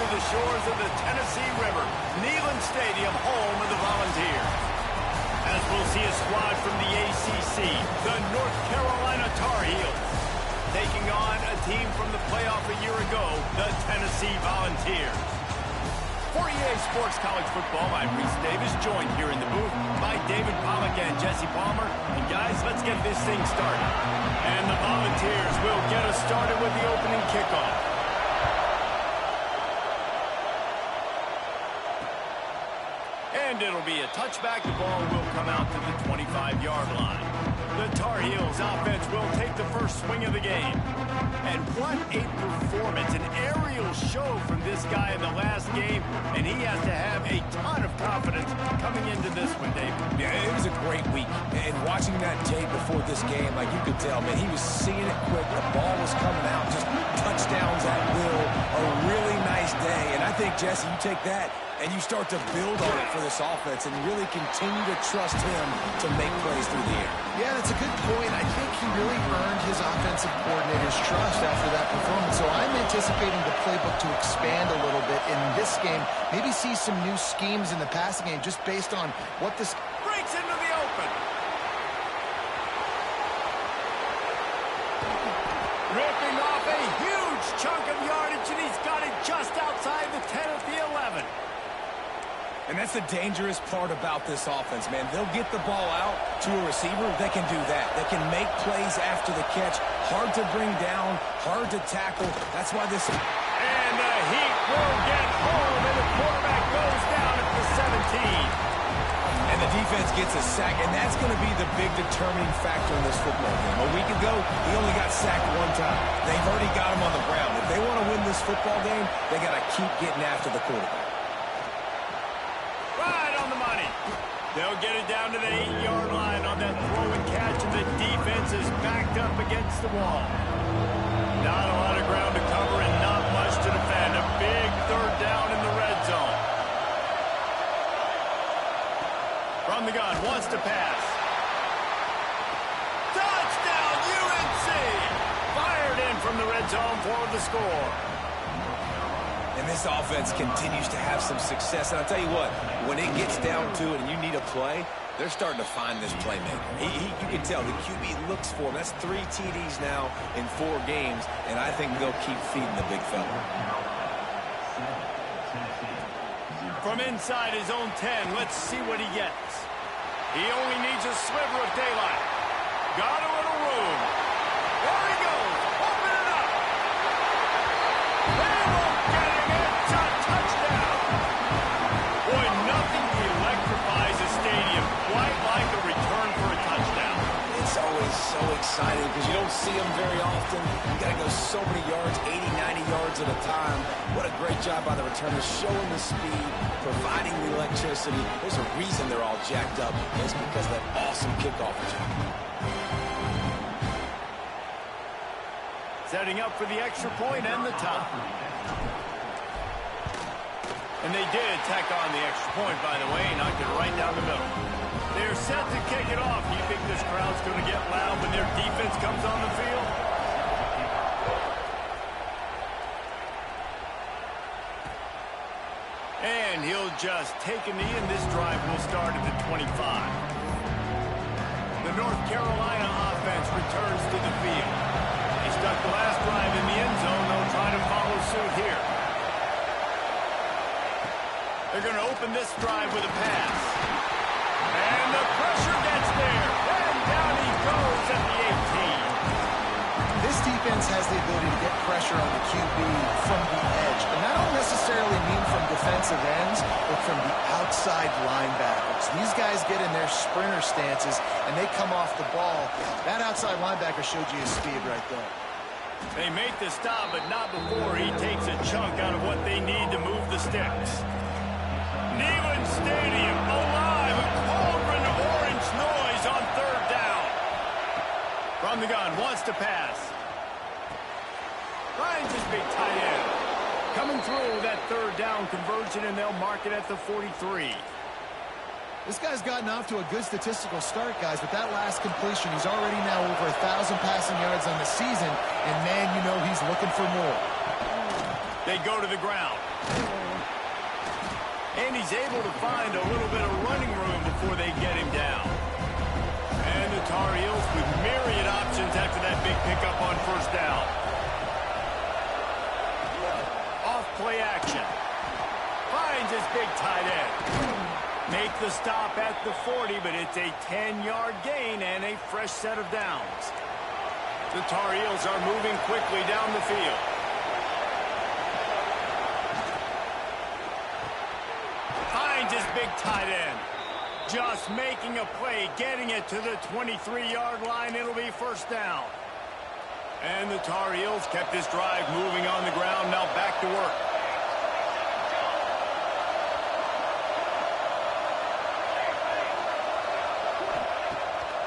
to the shores of the Tennessee River, Neyland Stadium, home of the Volunteers. As we'll see a squad from the ACC, the North Carolina Tar Heels, taking on a team from the playoff a year ago, the Tennessee Volunteers. For EA Sports College Football, I'm Reese Davis, joined here in the booth by David Pollack and Jesse Palmer. And guys, let's get this thing started. And the Volunteers will get us started with the opening kickoff. And it'll be a touchback. The ball will come out to the 25-yard line. The Tar Heels offense will take the first swing of the game. And what a performance, an aerial show from this guy in the last game, and he has to have a ton of confidence coming into this one, David. Yeah, it was a great week, and watching that tape before this game, like you could tell, man, he was seeing it quick, the ball was coming out, just touchdowns at will, a really nice day, and I think, Jesse, you take that, and you start to build on it for this offense and really continue to trust him to make plays through the air. Yeah, that's a good point. I think he really earned his offensive coordinator's trust after that performance. So I'm anticipating the playbook to expand a little bit in this game. Maybe see some new schemes in the passing game just based on what this... Breaks into the open. Ripping off a huge chunk of yardage, and he's got it just outside the 10 at the 11. And that's the dangerous part about this offense, man. They'll get the ball out to a receiver. They can do that. They can make plays after the catch. Hard to bring down, hard to tackle. That's why this... And the Heat will get home, and the quarterback goes down at the 17. And the defense gets a sack, and that's going to be the big determining factor in this football game. A week ago, he only got sacked one time. They've already got him on the ground. If they want to win this football game, they got to keep getting after the quarterback. They'll get it down to the 8-yard line on that throw and catch, and the defense is backed up against the wall. Not a lot of ground to cover and not much to defend. A big third down in the red zone. From the gun, wants to pass. Touchdown, UNC! Fired in from the red zone for the score. And this offense continues to have some success. And I'll tell you what, when it gets down to it and you need a play, they're starting to find this playmaker. You can tell the QB looks for him. That's 3 TDs now in 4 games, and I think they'll keep feeding the big fella. From inside his own 10, let's see what he gets. He only needs a sliver of daylight. Got a little room. There he goes. Open it up. They won't get him. It's a touchdown. Boy, nothing electrifies a stadium quite like a return for a touchdown. It's always so exciting because you don't see them very often. You got to go so many yards, 80, 90 yards at a time. What a great job by the returners, showing the speed, providing the electricity. There's a reason they're all jacked up. It's because of that awesome kickoff return. Setting up for the extra point and the tie. And they did tack on the extra point, by the way, knocked it right down the middle. They're set to kick it off. Do you think this crowd's going to get loud when their defense comes on the field? And he'll just take a knee, and this drive will start at the 25. The North Carolina offense returns to the field. They stuck the last drive in the end zone. They'll try to follow suit here. They're going to open this drive with a pass. And the pressure gets there. And down he goes at the 18. This defense has the ability to get pressure on the QB from the edge. And that don't necessarily mean from defensive ends, but from the outside linebackers. These guys get in their sprinter stances, and they come off the ball. That outside linebacker showed you his speed right there. They make the stop, but not before he takes a chunk out of what they need to move the sticks. Neyland Stadium alive, a cauldron of orange noise on third down. From the gun, wants to pass. Finds his big tight end. Coming through that third down conversion, and they'll mark it at the 43. This guy's gotten off to a good statistical start, guys, but that last completion, he's already now over 1,000 passing yards on the season, and man, you know he's looking for more. They go to the ground. And he's able to find a little bit of running room before they get him down. And the Tar Heels with myriad options after that big pickup on first down. Off play action. Finds his big tight end. Make the stop at the 40, but it's a 10-yard gain and a fresh set of downs. The Tar Heels are moving quickly down the field. Finds his big tight end. Just making a play, getting it to the 23-yard line. It'll be first down. And the Tar Heels kept this drive moving on the ground. Now back to work.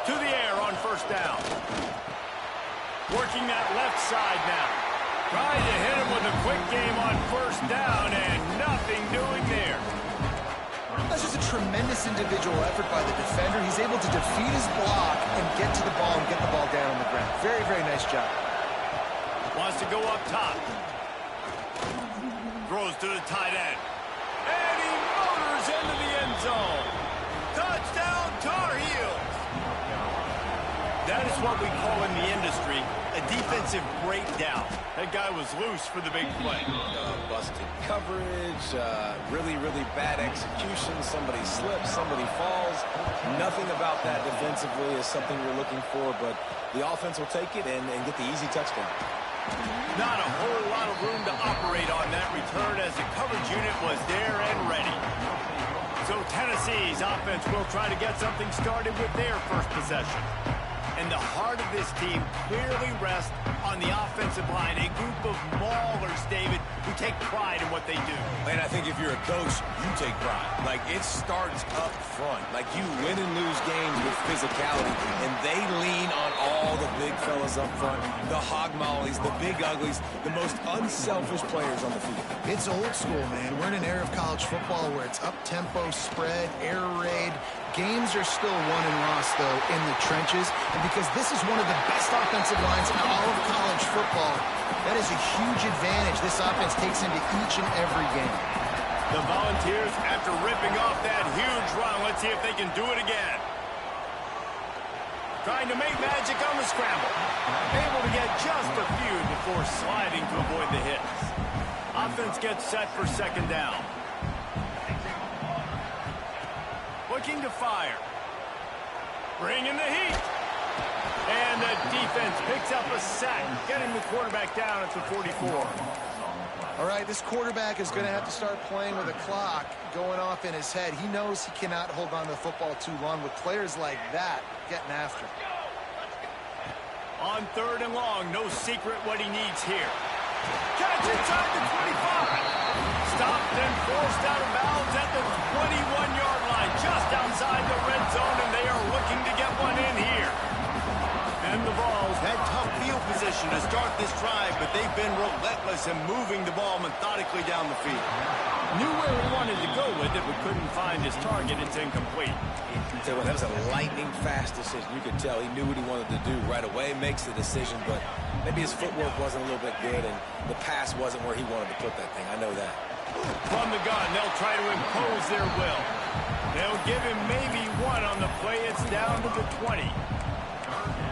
To the air on first down. Working that left side now. Trying to hit him with a quick game on first down, and nothing doing there. That's just a tremendous individual effort by the defender. He's able to defeat his block and get to the ball and get the ball down on the ground. Very, very nice job. Wants to go up top. Throws to the tight end. And he motors into the end zone. Touchdown, Tar Heels. That is what we call in the industry a defensive breakdown. That guy was loose for the big play. Busted coverage, really, really bad execution. Somebody slips, somebody falls. Nothing about that defensively is something you're looking for, but the offense will take it and get the easy touchdown. Not a whole lot of room to operate on that return as the coverage unit was there and ready. So Tennessee's offense will try to get something started with their first possession. And the heart of this team clearly rests on the offensive line. A group of maulers, David, who take pride in what they do. And I think if you're a coach, you take pride. Like, it starts up front. Like, you win and lose games with physicality, and they lean on all the big fellas up front, the hog mollies, the big uglies, the most unselfish players on the field. It's old school, man. We're in an era of college football where it's up-tempo, spread, air raid. Games are still won and lost, though, in the trenches. And because this is one of the best offensive lines in all of college football, that is a huge advantage this offense takes into each and every game. The Volunteers, after ripping off that huge run, let's see if they can do it again. Trying to make magic on the scramble. Able to get just a few before sliding to avoid the hits. Offense gets set for second down. Looking to fire. Bringing the heat. And the defense picks up a sack, getting the quarterback down at the 44. All right, this quarterback is going to have to start playing with a clock going off in his head. He knows he cannot hold on to the football too long with players like that getting after him. On third and long, no secret what he needs here. Catch inside the 25. Stopped and forced out of bounds at the 21-yard line, just outside the red zone, and they are looking to get one in here. And the Vols had tough field position to start this drive, but they've been relentless in moving the ball methodically down the field. Knew where he wanted to go with it, but couldn't find his target. It's incomplete. So that was a lightning-fast decision. You could tell he knew what he wanted to do right away, makes the decision, but maybe his footwork wasn't a little bit good, and the pass wasn't where he wanted to put that thing. I know that. From the gun, they'll try to impose their will. They'll give him maybe one on the play. It's down to the 20.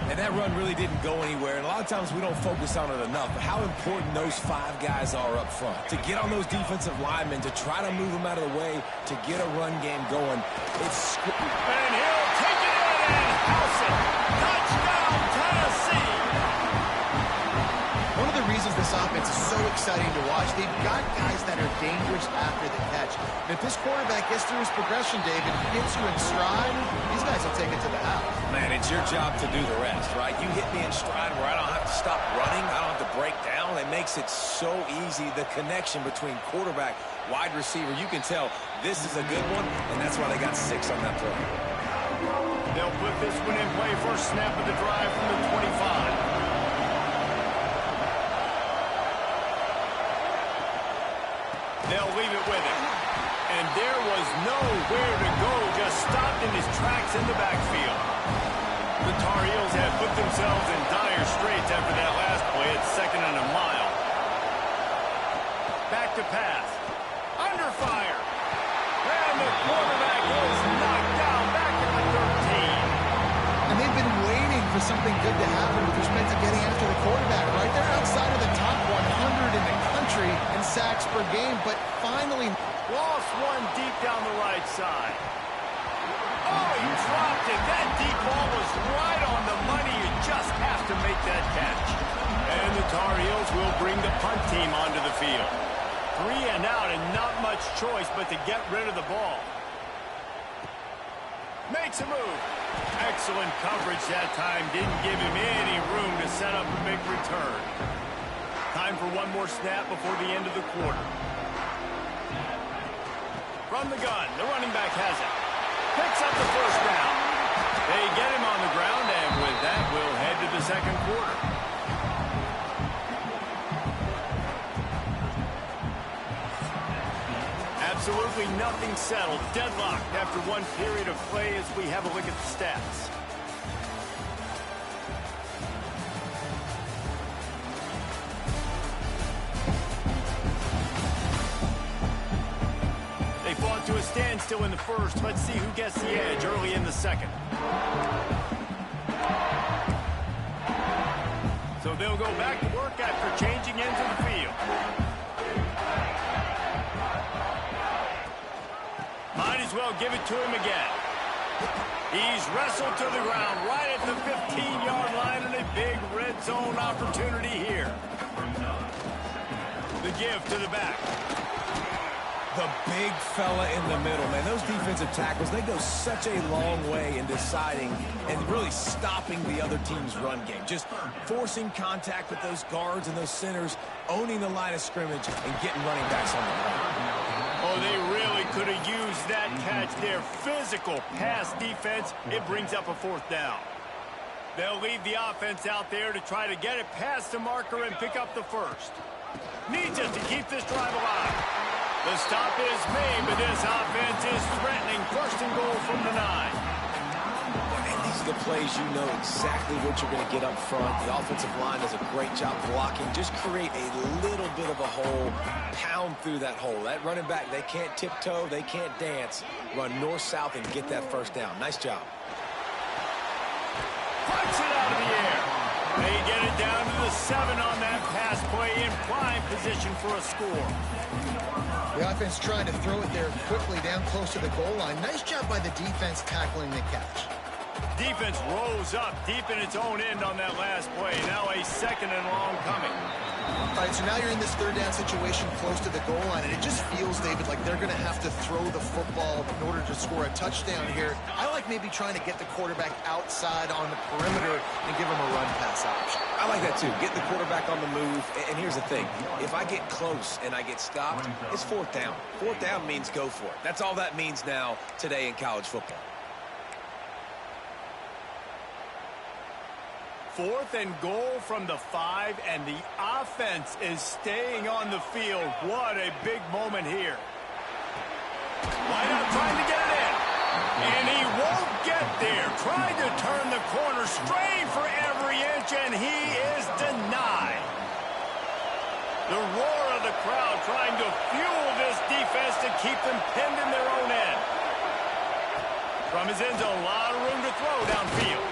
And that run really didn't go anywhere, and a lot of times we don't focus on it enough, but how important those five guys are up front. To get on those defensive linemen, to try to move them out of the way, to get a run game going. And he'll take it in and house it. Touchdown, Tennessee! One of the reasons this offense is so exciting to watch, they've got guys that are dangerous after the catch. And if this quarterback gets through his progression, David, hits you in stride, these guys will take it to the house. Man, it's your job to do the rest, right? You hit me in stride where I don't have to stop running, I don't have to break down. It makes it so easy, the connection between quarterback, wide receiver. You can tell this is a good one, and that's why they got 6 on that play. They'll put this one in play, first snap of the drive from the 25. They'll leave it with him. And there was nowhere to go, just stopped in his tracks in the backfield. The Tar Heels have put themselves in dire straits after that last play. It's second and a mile. Back to pass. Under fire. for something good to happen with respect to getting after the quarterback, right? They're outside of the top 100 in the country in sacks per game, but finally lost one deep down the right side. Oh, he dropped it. That deep ball was right on the money. You just have to make that catch. And the Tar Heels will bring the punt team onto the field. 3 and out and not much choice but to get rid of the ball. Makes a move. Excellent coverage that time. Didn't give him any room to set up a big return. Time for one more snap before the end of the quarter. From the gun, the running back has it. Picks up the first down. They get him on the ground, and with that, we'll head to the second quarter. Absolutely nothing settled. Deadlocked after one period of play as we have a look at the stats. They fought to a standstill in the first. Let's see who gets the edge early in the second. So they'll go back to work after changing into the field. Might as well give it to him again. He's wrestled to the ground right at the 15-yard line and a big red zone opportunity here. The give to the back. The big fella in the middle, man. Those defensive tackles, they go such a long way in deciding and really stopping the other team's run game. Just forcing contact with those guards and those centers, owning the line of scrimmage, and getting running backs on the ground. Oh, they really could have used that catch there. Physical pass defense. It brings up a fourth down. They'll leave the offense out there to try to get it past the marker and pick up the first. Needs it to keep this drive alive. The stop is made, but this offense is threatening. First and goal from the 9. And these are the plays you know exactly what you're going to get up front. The offensive line does a great job blocking. Just create a little bit of a hole, pound through that hole. That running back, they can't tiptoe, they can't dance. Run north-south and get that first down. Nice job. Punch it out of the air. They get it down to the 7 on that pass play in prime position for a score. The offense trying to throw it there quickly down close to the goal line. Nice job by the defense tackling the catch. Defense rose up deep in its own end on that last play. Now a second and long coming. All right, so now you're in this third down situation close to the goal line, and it just feels, David, like they're going to have to throw the football in order to score a touchdown here. I like maybe trying to get the quarterback outside on the perimeter and give him a run pass option. I like that too. Get the quarterback on the move. And here's the thing. If I get close and I get stopped, it's fourth down. Fourth down means go for it. That's all that means now today in college football. 4th and goal from the 5, and the offense is staying on the field. What a big moment here. Wideout trying to get it in. And he won't get there. Trying to turn the corner, straight for every inch, and he is denied. The roar of the crowd trying to fuel this defense to keep them pinned in their own end. From his end zone, a lot of room to throw downfield.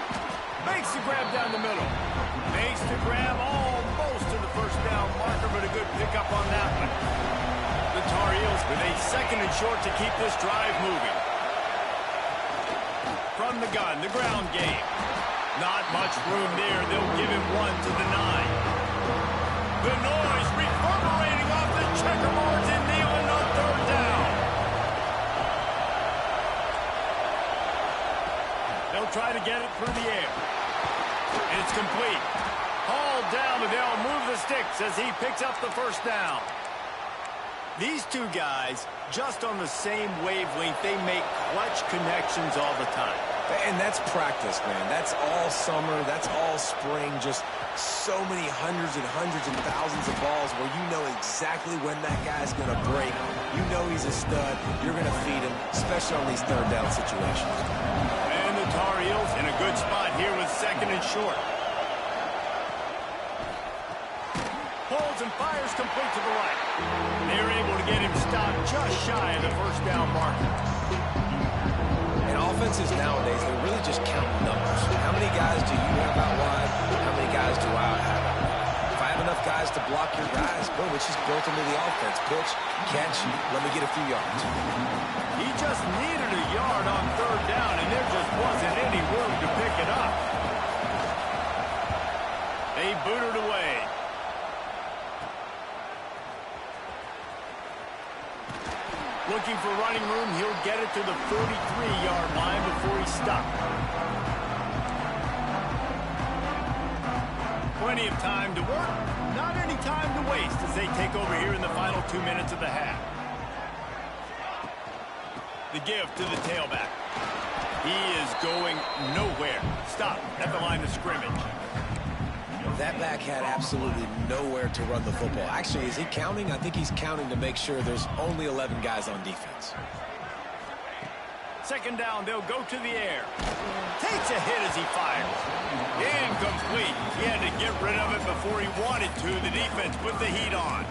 Makes the grab down the middle. Makes the grab almost to the first down marker, but a good pickup on that one. The Tar Heels with a second and short to keep this drive moving. From the gun, the ground game. Not much room there. They'll give him one to the 9. The noise reverberating off the checkerboards and Neyland on third down. They'll try to get it through the air. And it's complete. Hauled down, but they'll move the sticks as he picks up the first down. These two guys, just on the same wavelength, they make clutch connections all the time. And that's practice, man. That's all summer. That's all spring. Just so many hundreds and thousands of balls where you know exactly when that guy's going to break. You know he's a stud. You're going to feed him, especially on these third down situations. And the Tar Heels in a good spot here with second and short. Pulls and fires complete to the right. They're able to get him stopped just shy of the first down marker. And offenses nowadays, they're really just counting numbers. How many guys do you have out block your guys. Boom, it's just built into the offense. Pitch, catch, let me get a few yards. He just needed a yard on third down, and there just wasn't any room to pick it up. They booted away. Looking for running room, he'll get it to the 43-yard line before he's stopped. Plenty of time to work, not any time to waste as they take over here in the final 2 minutes of the half. The give to the tailback. He is going nowhere. Stop at the line of scrimmage. That back had absolutely nowhere to run the football. Actually, is he counting? I think he's counting to make sure there's only 11 guys on defense. Second down, they'll go to the air. Takes a hit as he fires. Incomplete. He had to get rid of it before he wanted to. The defense put the heat on.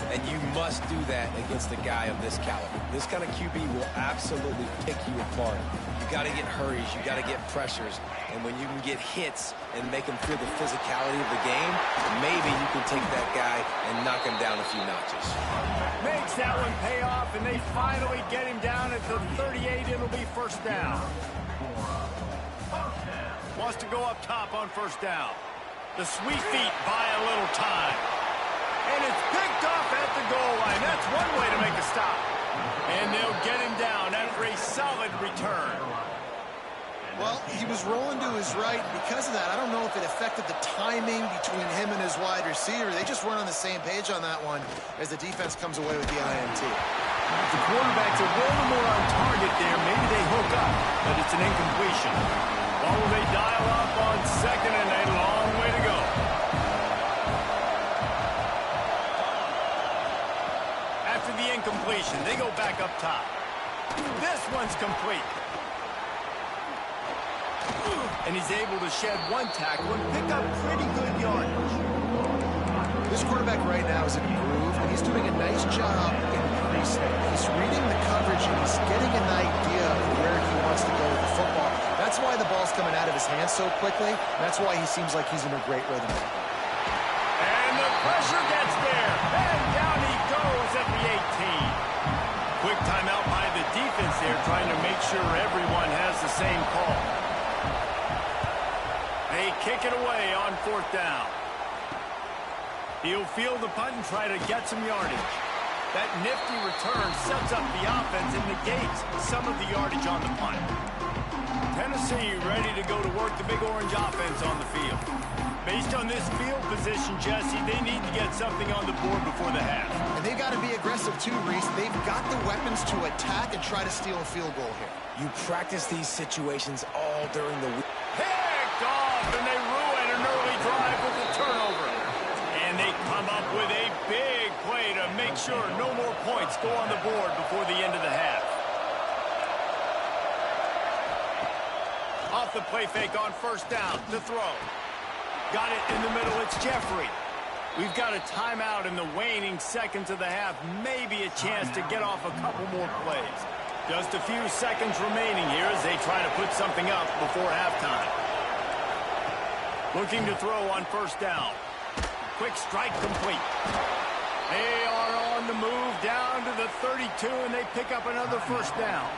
And you must do that against a guy of this caliber. This kind of QB will absolutely pick you apart. You got to get hurries. You got to get pressures. And when you can get hits and make him feel the physicality of the game, maybe you can take that guy and knock him down a few notches. Makes that one pay off, and they finally get him down at the 38. It'll be first down. Wants to go up top on first down. The sweet feet buy a little time. And it's picked off at the goal line. That's one way to make a stop. And they'll get him down after a solid return. Well, he was rolling to his right. Because of that, I don't know if it affected the timing between him and his wide receiver. They just weren't on the same page on that one as the defense comes away with the INT. The quarterback's a little more on target there. Maybe they hook up, but it's an incompletion. Or will they dial up on second and a long way to go? After the incompletion, they go back up top. This one's complete. And he's able to shed one tackle and pick up pretty good yardage. This quarterback right now is in a groove, and he's doing a nice job increasing. He's reading the coverage, and he's getting an idea of where he wants to go with the football. That's why the ball's coming out of his hands so quickly. That's why he seems like he's in a great rhythm. And the pressure gets there. And down he goes at the 18. Quick timeout by the defense there, trying to make sure everyone has the same call. They kick it away on fourth down. He'll field the punt and try to get some yardage. That nifty return sets up the offense and negates some of the yardage on the punt. Tennessee ready to go to work the Big Orange offense on the field. Based on this field position, Jesse, they need to get something on the board before the half. And they've got to be aggressive too, Reese. They've got the weapons to attack and try to steal a field goal here. You practice these situations all during the week. Picked off, and they ruin an early drive with the turnover. And they come up with a big play to make sure no more points go on the board before the end of the half. Off the play fake on first down to throw. Got it in the middle. It's Jeffrey. We've got a timeout in the waning seconds of the half. Maybe a chance to get off a couple more plays. Just a few seconds remaining here as they try to put something up before halftime. Looking to throw on first down. Quick strike complete. They are on the move down to the 32, and they pick up another first down.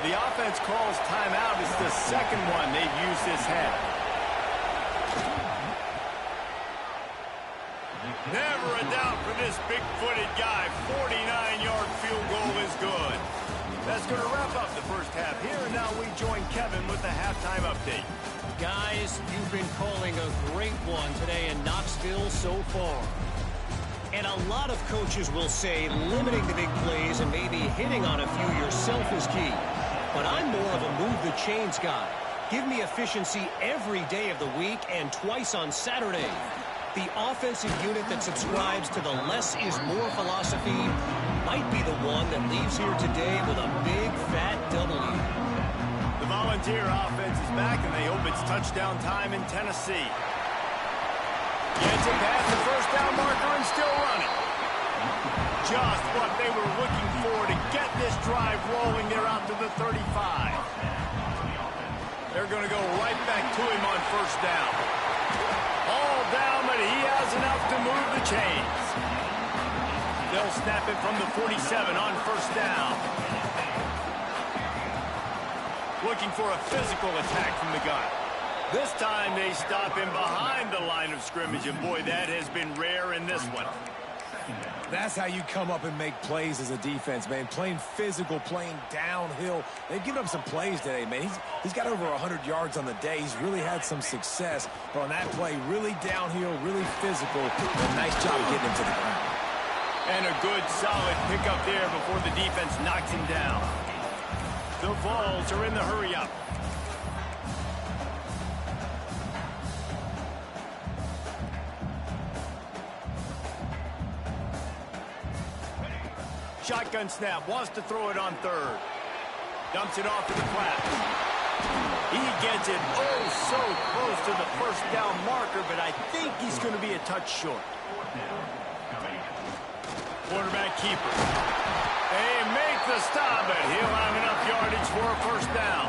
The offense calls timeout. It's the second one they've used this half. Never a doubt for this big-footed guy. 49-yard field goal is good. That's going to wrap up the first half here, and now we join Kevin with the halftime update. Guys, you've been calling a great one today in Knoxville so far. And a lot of coaches will say limiting the big plays and maybe hitting on a few yourself is key. But I'm more of a move the chains guy. Give me efficiency every day of the week and twice on Saturday. The offensive unit that subscribes to the less is more philosophy might be the one that leaves here today with a big fat W. The Volunteer offense is back, and they hope it's touchdown time in Tennessee. Gets it past the first down marker and still running. Just what they were looking for to get this drive rolling. They're out to the 35. They're going to go right back to him on first down. All down, but he has enough to move the chains. They'll snap it from the 47 on first down. Looking for a physical attack from the gun. This time they stop him behind the line of scrimmage, and boy, that has been rare in this one. That's how you come up and make plays as a defense, man. Playing physical, playing downhill. They've given up some plays today, man. He's got over 100 yards on the day. He's really had some success. But on that play, really downhill, really physical. A nice job getting him to the ground. And a good, solid pickup there before the defense knocks him down. The Vols are in the hurry-up. Shotgun snap, wants to throw it on third. Dumps it off to the flat. He gets it so close to the first down marker, but I think he's going to be a touch short. Quarterback keeper. They make the stop, but he'll have enough yardage for a first down.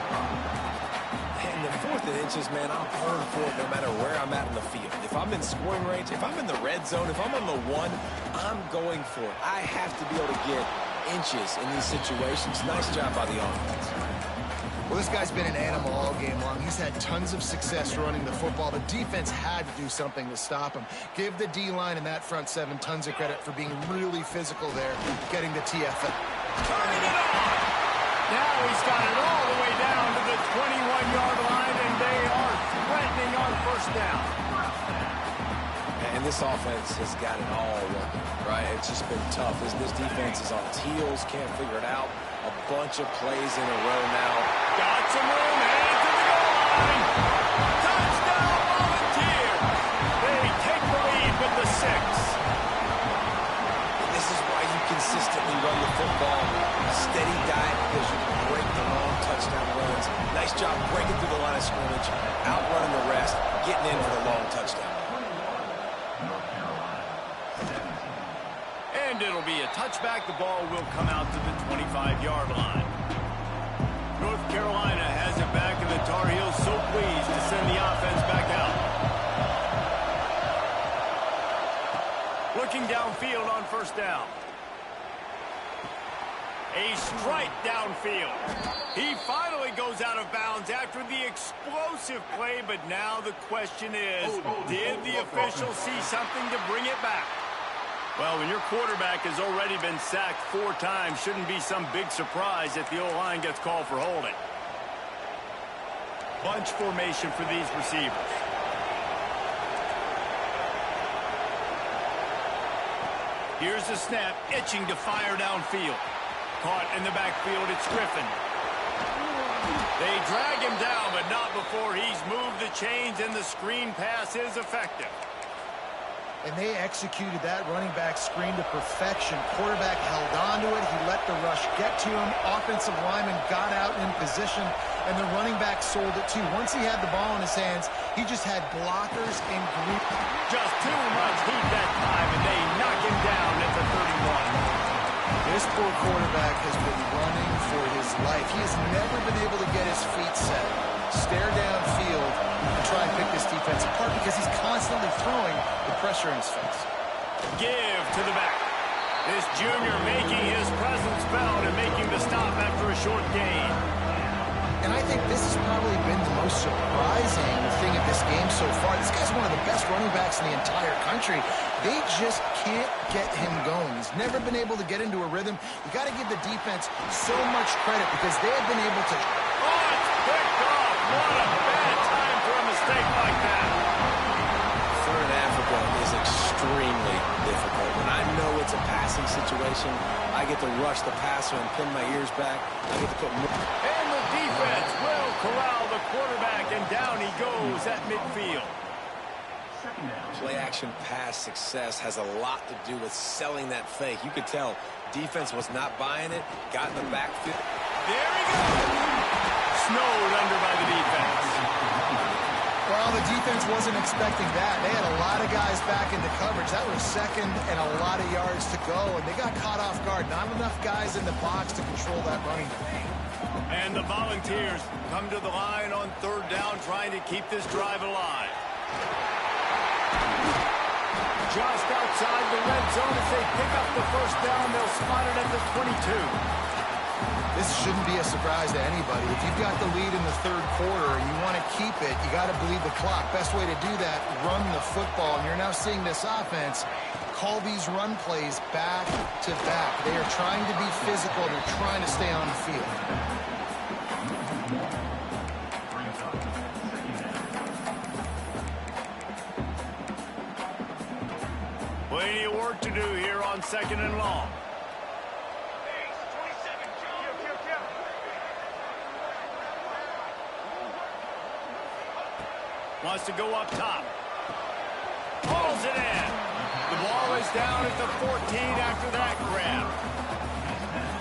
In the 4th and inches, man, I'm pulling for it no matter where I'm at in the field. If I'm in scoring range, if I'm in the red zone, if I'm on the 1, I'm going for it. I have to be able to get inches in these situations. Nice job by the offense. Well, this guy's been an animal all game long. He's had tons of success running the football. The defense had to do something to stop him. Give the D-line and that front 7 tons of credit for being really physical there, getting the TFL. Turning it on! Now he's got it all the way down to the 21-yard line, and they are threatening on first down. And this offense has got it all working, right? It's just been tough. This defense is on its heels, can't figure it out. A bunch of plays in a row now. Got some room, headed to the goal line. Touchdown, Volunteer. They take the lead with the 6. And this is why you consistently run the football. A steady diet because you can break the long touchdown runs. Nice job breaking through the line of scrimmage, outrunning the rest, getting in for the long touchdown. And it'll be a touchback. The ball will come out to the 25-yard line. North Carolina has it back, and the Tar Heels so pleased to send the offense back out. Looking downfield on first down. A strike downfield. He finally goes out of bounds after the explosive play, but now the question is, did the official see something to bring it back? Well, when your quarterback has already been sacked 4 times, shouldn't be some big surprise if the O-line gets called for holding. Bunch formation for these receivers. Here's the snap, itching to fire downfield. Caught in the backfield, it's Griffin. They drag him down, but not before he's moved the chains, and the screen pass is effective. And they executed that running back screen to perfection. Quarterback held on to it. He let the rush get to him. Offensive lineman got out in position, and the running back sold it too. Once he had the ball in his hands, he just had blockers and group. Just too much heat that time, and they knock him down at the 31. This poor quarterback has been running for his life. He has never been able to get his feet set, stare downfield, and try and pick this defense apart because he's constantly throwing the pressure in his face. Give to the back. This junior making his presence felt and making the stop after a short gain. And I think this has probably been the most surprising thing of this game so far. This guy's one of the best running backs in the entire country. They just can't get him going. He's never been able to get into a rhythm. You got to give the defense so much credit because they have been able to... Oh, it's picked off. What a bad time for a mistake like that. Third Africa is extremely difficult. When I know it's a passing situation, I get to rush the passer and pin my ears back. I get to put more... And the defense will corral the quarterback, and down he goes at midfield. Play-action pass success has a lot to do with selling that fake. You could tell defense was not buying it, got in the backfield. There he goes. Snowed under by the defense. Well, the defense wasn't expecting that. They had a lot of guys back into coverage. That was second and a lot of yards to go, and they got caught off guard. Not enough guys in the box to control that running back. And the Volunteers come to the line on third down, trying to keep this drive alive. Just outside the red zone as they pick up the first down. They'll spot it at the 22. This shouldn't be a surprise to anybody. If you've got the lead in the third quarter and you want to keep it, you got to bleed the clock. Best way to do that, run the football. And you're now seeing this offense call these run plays back to back. They are trying to be physical. They're trying to stay on the field. Plenty of work to do here on 2nd and long. Wants to go up top. Pulls it in. The ball is down at the 14 after that grab.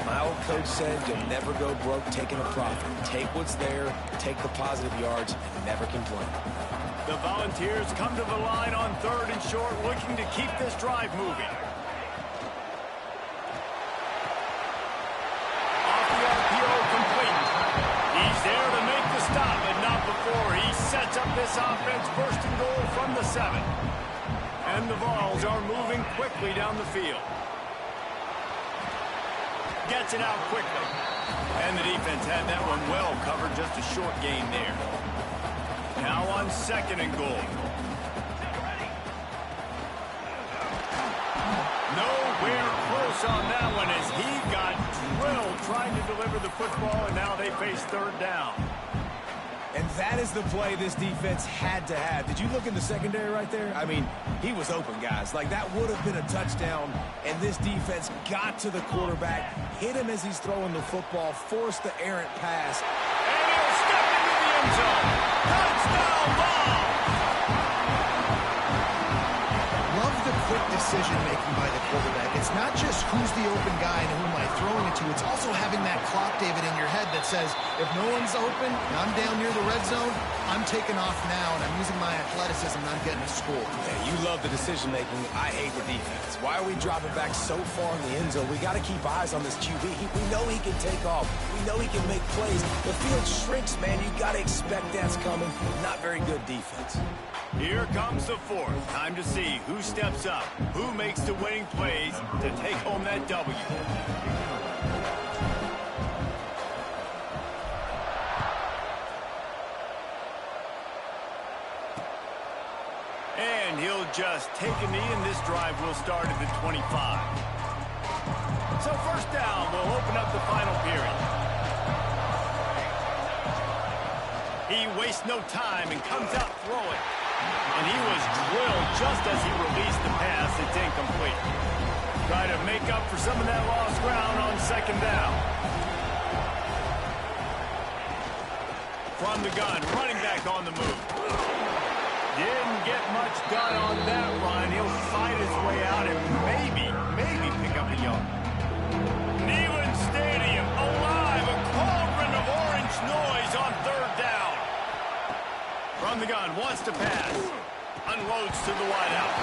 My old coach said you'll never go broke taking a profit. Take what's there, take the positive yards, and never complain. The Volunteers come to the line on 3rd and short, looking to keep this drive moving. Off the RPO, complete. He's there to make the stop, but not before. He sets up this offense, 1st and goal from the 7. And the Vols are moving quickly down the field. Gets it out quickly. And the defense had that one well covered, just a short gain there. Now on 2nd and goal. Nowhere close on that one as he got drilled trying to deliver the football, and now they face 3rd down. And that is the play this defense had to have. Did you look in the secondary right there? I mean, he was open, guys. Like, that would have been a touchdown, and this defense got to the quarterback, hit him as he's throwing the football, forced the errant pass. And he'll step into the end zone. Touchdown ball! Love the quick decision-making by the quarterback. It's not just who's the open guy and who am I throwing it to. It's also having that clock, David, in your head that says, if no one's open and I'm down near the red zone, I'm taking off now, and I'm using my athleticism, and I'm getting a score. Yeah, you love the decision-making. I hate the defense. Why are we dropping back so far in the end zone? We got to keep eyes on this QB. We know he can take off. We know he can make plays. The field shrinks, man. You got to expect that's coming. Not very good defense. Here comes the 4th. Time to see who steps up, who makes the winning plays to take home that W. And he'll just take a knee, and this drive will start at the 25. So 1st down will open up the final period. He wastes no time and comes out throwing. And he was drilled just as he released the pass. It's incomplete. Try to make up for some of that lost ground on 2nd down. From the gun, running back on the move. Didn't get much done on that run. He'll fight his way out and maybe pick up a yard. Neyland Stadium alive. A cauldron of orange noise on 3rd down. From the gun, wants to pass. Unloads to the wideout.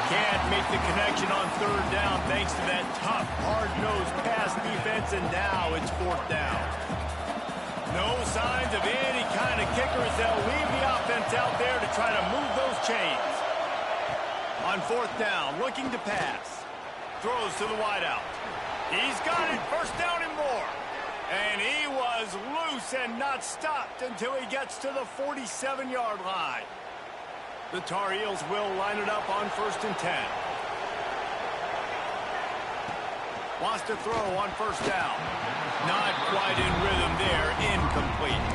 Can't make the connection on 3rd down thanks to that tough, hard-nosed pass defense, and now it's 4th down. No signs of any kind of kickers. They'll leave the offense out there to try to move those chains. On 4th down, looking to pass. Throws to the wideout. He's got it. 1st down and more. And he was loose and not stopped until he gets to the 47-yard line. The Tar Heels will line it up on 1st and 10. Wants to throw on 1st down. Not quite in rhythm there. Incomplete.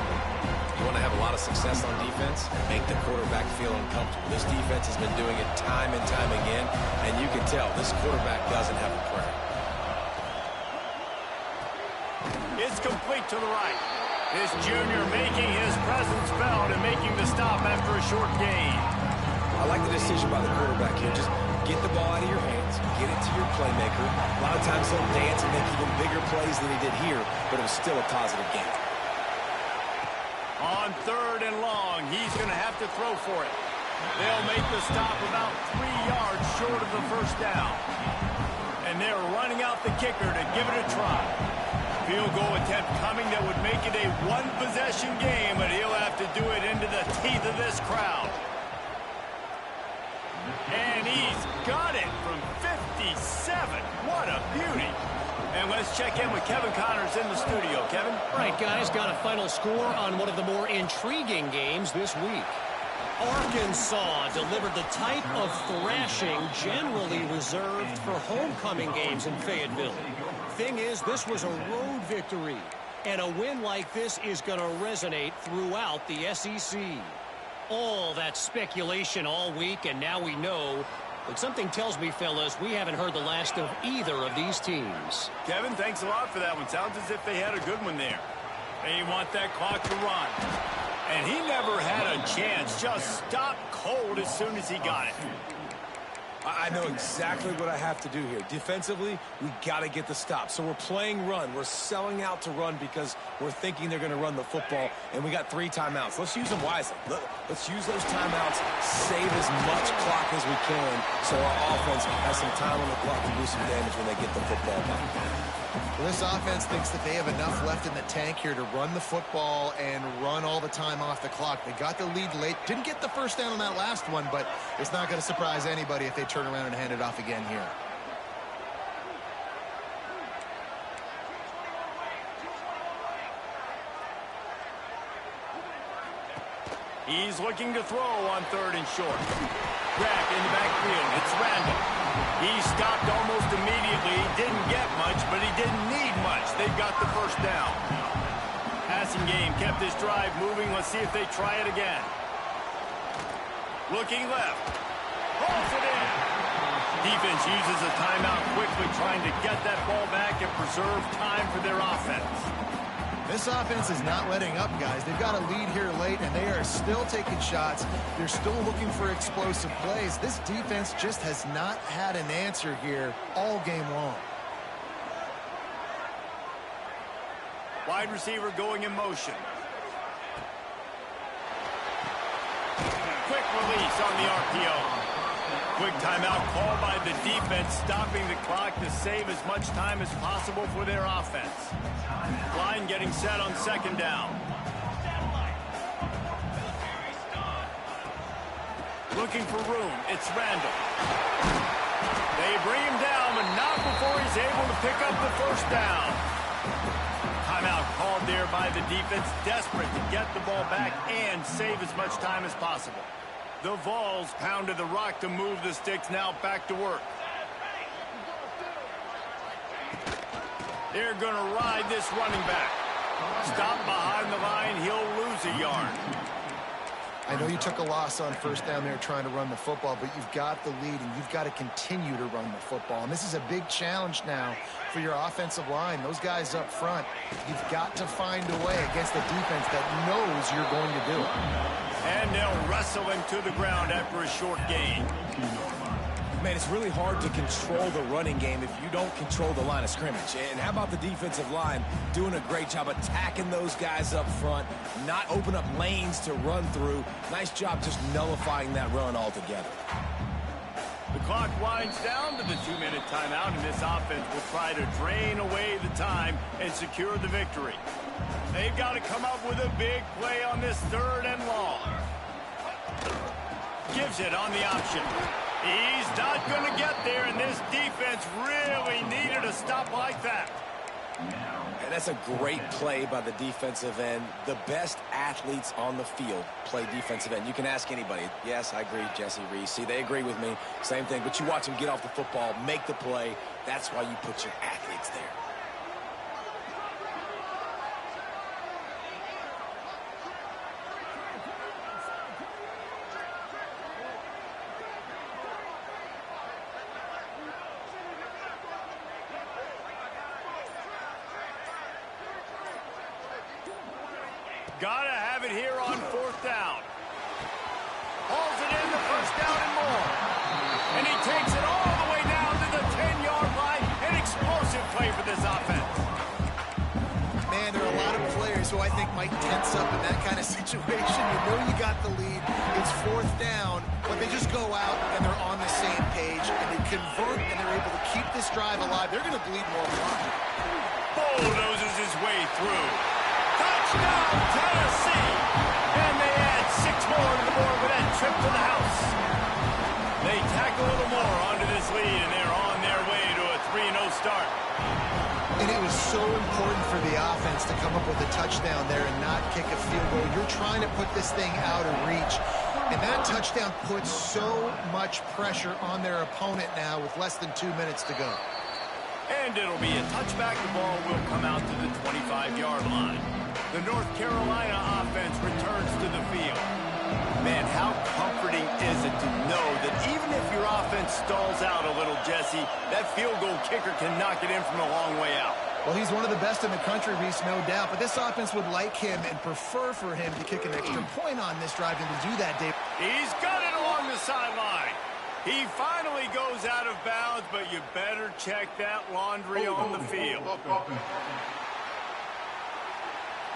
You want to have a lot of success on defense? Make the quarterback feel uncomfortable. This defense has been doing it time and time again, and you can tell this quarterback doesn't have a prayer. It's complete to the right. This junior making his presence felt and making the stop after a short gain. I like the decision by the quarterback here. Just get the ball out of your hands, get it to your playmaker. A lot of times he'll dance and make even bigger plays than he did here, but it was still a positive game. On 3rd and long, he's going to have to throw for it. They'll make the stop about 3 yards short of the 1st down. And they're running out the kicker to give it a try. Field goal attempt coming that would make it a one-possession game, but he'll have to do it into the teeth of this crowd. And he's got it from 57. What a beauty. And let's check in with Kevin Connors in the studio. Kevin? All right, guys, got a final score on one of the more intriguing games this week. Arkansas delivered the type of thrashing generally reserved for homecoming games in Fayetteville. Thing is, this was a road victory, and a win like this is going to resonate throughout the SEC. All that speculation all week, and now we know. But something tells me, fellas, we haven't heard the last of either of these teams. Kevin, thanks a lot for that one. Sounds as if they had a good one there. They want that clock to run. And he never had a chance. Just stopped cold as soon as he got it. I know exactly what I have to do here. Defensively, we got to get the stop. So we're playing run. We're selling out to run because we're thinking they're going to run the football, and we got 3 timeouts. Let's use them wisely. Let's use those timeouts, save as much clock as we can so our offense has some time on the clock to do some damage when they get the football back. Well, this offense thinks that they have enough left in the tank here to run the football and run all the time off the clock. They got the lead late. Didn't get the first down on that last one, but it's not going to surprise anybody if they turn around and hand it off again here. He's looking to throw on 3rd and short. Back in the backfield. It's Randall. He stopped almost immediately. Didn't get much, but he didn't need much. They've got the first down. Passing game kept this drive moving. Let's see if they try it again. Looking left. Holds it in. Defense uses a timeout quickly, trying to get that ball back and preserve time for their offense. This offense is not letting up, guys. They've got a lead here late, and they are still taking shots. They're still looking for explosive plays. This defense just has not had an answer here all game long. Wide receiver going in motion. Quick release on the RPO. Quick timeout called by the defense, stopping the clock to save as much time as possible for their offense. Line getting set on 2nd down. Looking for room. It's Randall. They bring him down, but not before he's able to pick up the first down. Timeout called there by the defense, desperate to get the ball back and save as much time as possible. The Vols pounded the rock to move the sticks, now back to work. They're going to ride this running back. Stop behind the line, he'll lose a yard. I know you took a loss on 1st down there trying to run the football, but you've got the lead, and you've got to continue to run the football. And this is a big challenge now for your offensive line. Those guys up front, you've got to find a way against a defense that knows you're going to do it. And they'll wrestle him to the ground after a short gain. Man, it's really hard to control the running game if you don't control the line of scrimmage. And how about the defensive line doing a great job attacking those guys up front, not open up lanes to run through. Nice job just nullifying that run altogether. The clock winds down to the 2-minute timeout, and this offense will try to drain away the time and secure the victory. They've got to come up with a big play on this 3rd and long. Gives it on the option. He's not going to get there, and this defense really needed a stop like that. And that's a great play by the defensive end. The best athletes on the field play defensive end. You can ask anybody. Yes, I agree, Jesse Reese. See, they agree with me. Same thing. But you watch them get off the football, make the play. That's why you put your athletes there. Gotta have it here on 4th down. Hauls it in, the 1st down and more. And he takes it all the way down to the 10-yard line. An explosive play for this offense. Man, there are a lot of players who I think might tense up in that kind of situation. You know you got the lead. It's 4th down, but they just go out and they're on the same page, and they convert, and they're able to keep this drive alive. They're going to bleed more blood. Bulldozes his way through. Touchdown, Tennessee! And they add 6 more to the board with that trip to the house. They And it was so important for the offense to come up with a touchdown there and not kick a field goal. You're trying to put this thing out of reach. And that touchdown puts so much pressure on their opponent now with less than 2 minutes to go. And it'll be a touchback. The ball will come out to the 25-yard line. The North Carolina offense returns to the field. Man, how comforting is it to know that even if your offense stalls out a little, Jesse, that field goal kicker can knock it in from a long way out. Well, he's one of the best in the country, Reese, no doubt. But this offense would like him and prefer for him to kick an extra point on this drive and to do that, Dave. He's got it along the sideline. He finally goes out of bounds, but you better check that laundry on the field.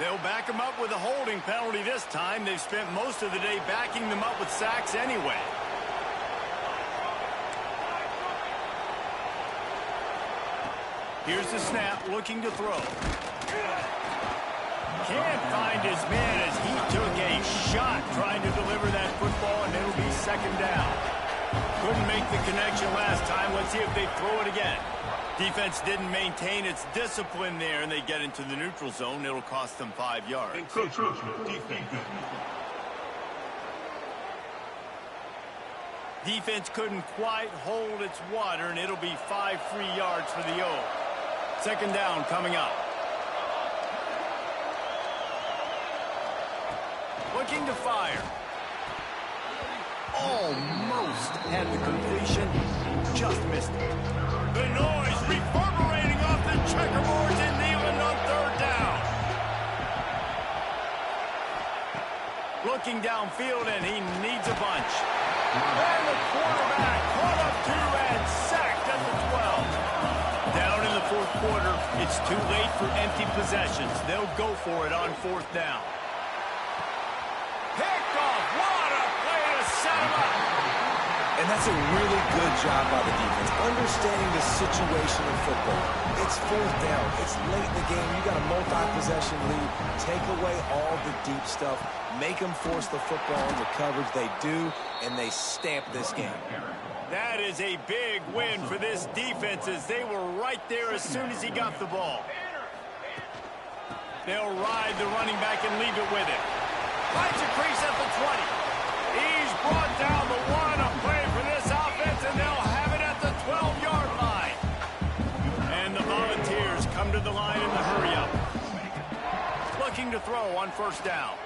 They'll back him up with a holding penalty this time. They've spent most of the day backing them up with sacks anyway. Here's the snap, looking to throw. Can't find his man as he took a shot trying to deliver that football, and it'll be second down. Couldn't make the connection last time. Let's see if they throw it again. Defense didn't maintain its discipline there, and they get into the neutral zone. It'll cost them 5 yards. Defense couldn't quite hold its water, and it'll be 5 free yards for the O. Second down coming up. Looking to fire. Almost had the completion. Just missed it. The noise reverberating off the checkerboards in Neyland on third down. Looking downfield, and he needs a bunch. And the quarterback caught up 2 and sacked at the 12. Down in the fourth quarter, it's too late for empty possessions. They'll go for it on fourth down. Picked off. What a play to set him up. And that's a really good job by the defense, understanding the situation in football. It's fourth down. It's late in the game. You got a multi-possession lead. Take away all the deep stuff. Make them force the football into coverage. They do, and they stamp this game. That is a big win for this defense as they were right there as soon as he got the ball. They'll ride the running back and leave it with him. Finds a crease at the 20. He's brought down the one. A play for this offense, and they'll have it at the 12-yard line. And the Volunteers come to the line in the hurry-up. Looking to throw on first down.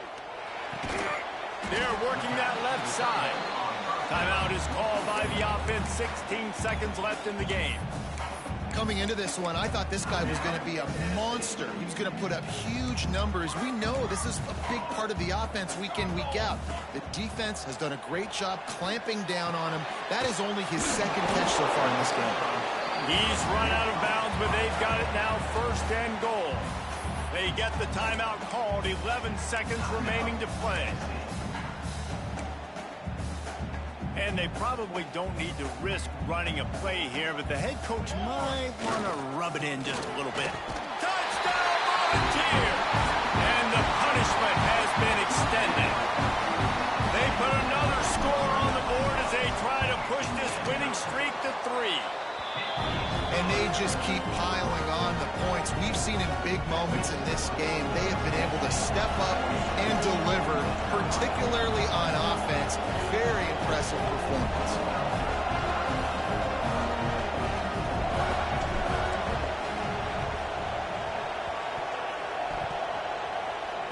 They're working that left side. Timeout is called by the offense. 16 seconds left in the game. Coming into this one, I thought this guy was going to be a monster. He was going to put up huge numbers. We know this is a big part of the offense week in, week out. The defense has done a great job clamping down on him. That is only his second catch so far in this game. He's run out of bounds, but they've got it now first and goal. They get the timeout called. 11 seconds remaining to play. And they probably don't need to risk running a play here, but the head coach might want to rub it in just a little bit. Touchdown, Volunteer! And the punishment has been extended. They put another score on the board as they try to push this winning streak to 3. And they just keep piling on the points. We've seen in big moments in this game, they have been able to step up and deliver, particularly on offense. Very impressive performance.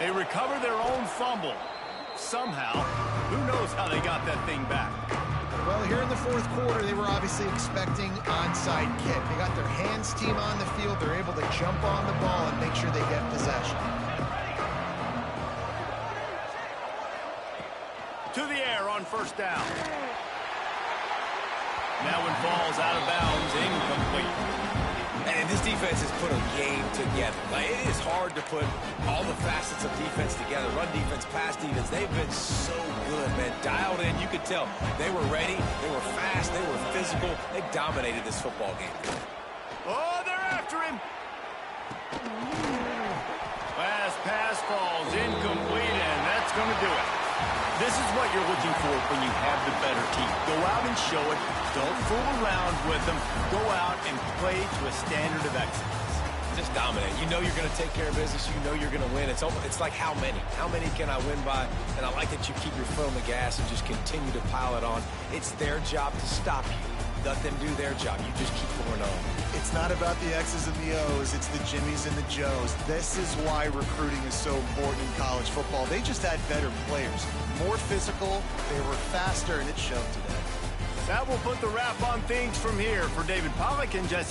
They recover their own fumble. Somehow, who knows how they got that thing back. Well, here in the fourth quarter, they were obviously expecting onside kick. They got their hands team on the field. They're able to jump on the ball and make sure they get possession. To the air on first down. That one falls out of bounds, incomplete. And this defense has put a game together. Like, it is hard to put all the facets of defense together. Run defense, pass defense. They've been so good, man. Dialed in. You could tell they were ready. They were fast. They were physical. They dominated this football game. Oh, they're after him. Last pass falls incomplete, and that's going to do it. This is what you're looking for when you have the better team. Go out and show it. Don't fool around with them. Go out and play to a standard of excellence. Just dominate. You know you're going to take care of business. You know you're going to win. It's like how many? How many can I win by? And I like that you keep your foot on the gas and just continue to pile it on. It's their job to stop you. Let them do their job. You just keep going on. It's not about the X's and the O's. It's the Jimmies and the Joes. This is why recruiting is so important in college football. They just had better players, more physical, they were faster, and it showed today. That will put the wrap on things from here. For David Pollack and Jesse